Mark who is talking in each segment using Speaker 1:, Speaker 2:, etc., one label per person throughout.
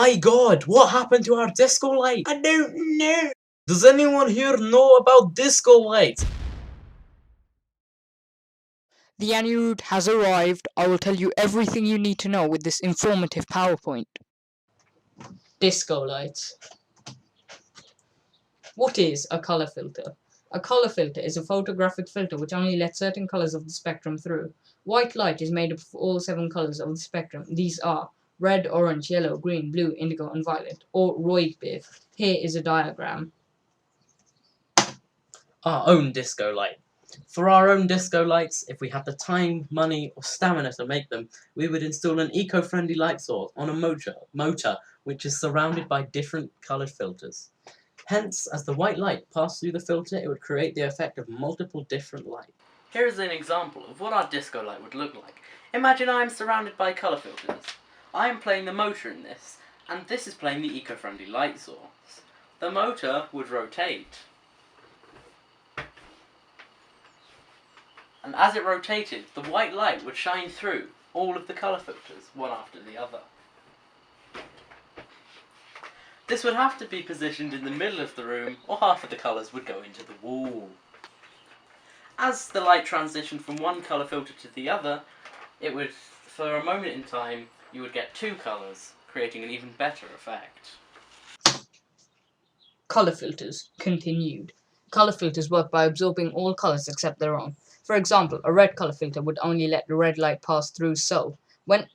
Speaker 1: My god, what happened to our disco light?
Speaker 2: I don't know.
Speaker 1: Does anyone here know about disco lights?
Speaker 3: The Anirudh has arrived. I will tell you everything you need to know with this informative PowerPoint.
Speaker 2: Disco lights. What is a color filter? A color filter is a photographic filter which only lets certain colors of the spectrum through. White light is made up of all 7 colors of the spectrum. These are red, orange, yellow, green, blue, indigo, and violet, or Roig-Biv. Here is a diagram.
Speaker 1: Our own disco light. For our own disco lights, if we had the time, money, or stamina to make them, we would install an eco-friendly light source on a motor which is surrounded by different coloured filters. Hence, as the white light passed through the filter, it would create the effect of multiple different lights. Here is an example of what our disco light would look like. Imagine I am surrounded by colour filters. I am playing the motor in this, and this is playing the eco-friendly light source. The motor would rotate. And as it rotated, the white light would shine through all of the colour filters, one after the other. This would have to be positioned in the middle of the room, or half of the colours would go into the wall. As the light transitioned from one colour filter to the other, it would, for a moment in time, you would get 2 colours, creating an even better effect.
Speaker 2: Color filters. Continued. Color filters work by absorbing all colors except their own. For example, a red color filter would only let the red light pass through. When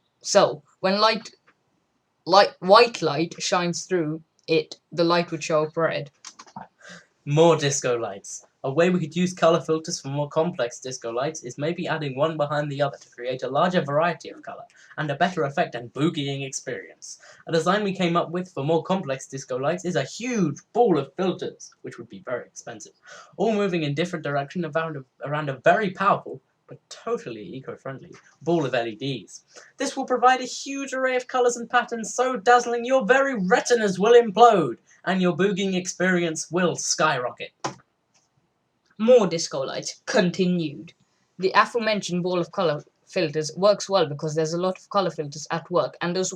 Speaker 2: white light shines through it, the light would show up red.
Speaker 1: More disco lights. A way we could use colour filters for more complex disco lights is maybe adding one behind the other to create a larger variety of colour and a better effect and boogieing experience. A design we came up with for more complex disco lights is a huge ball of filters, which would be very expensive, all moving in different directions around a very powerful but totally eco-friendly ball of LEDs. This will provide a huge array of colours and patterns so dazzling your very retinas will implode and your boogieing experience will skyrocket.
Speaker 2: More disco lights. Continued. The aforementioned ball of color filters works well because there's a lot of color filters at work, and as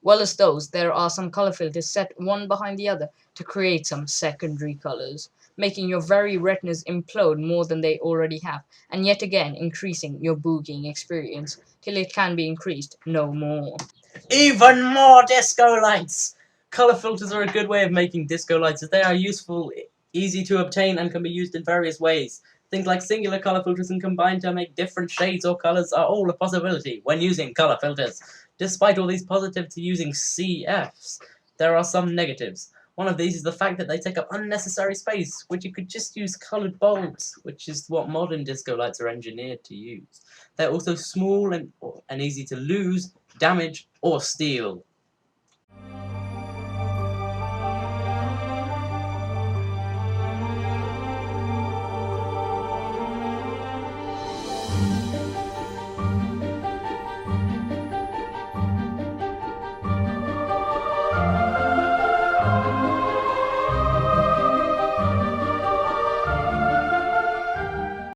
Speaker 2: well as those, there are some color filters set one behind the other to create some secondary colors, making your very retinas implode more than they already have, and yet again increasing your boogieing experience till it can be increased no more.
Speaker 1: Even more disco lights! Colour filters are a good way of making disco lights as they are useful, easy to obtain, and can be used in various ways. Things like singular colour filters and combined to make different shades or colours are all a possibility when using colour filters. Despite all these positives to using CFs, there are some negatives. One of these is the fact that they take up unnecessary space, which you could just use coloured bulbs, which is what modern disco lights are engineered to use. They're also small and easy to lose, damage, or steal.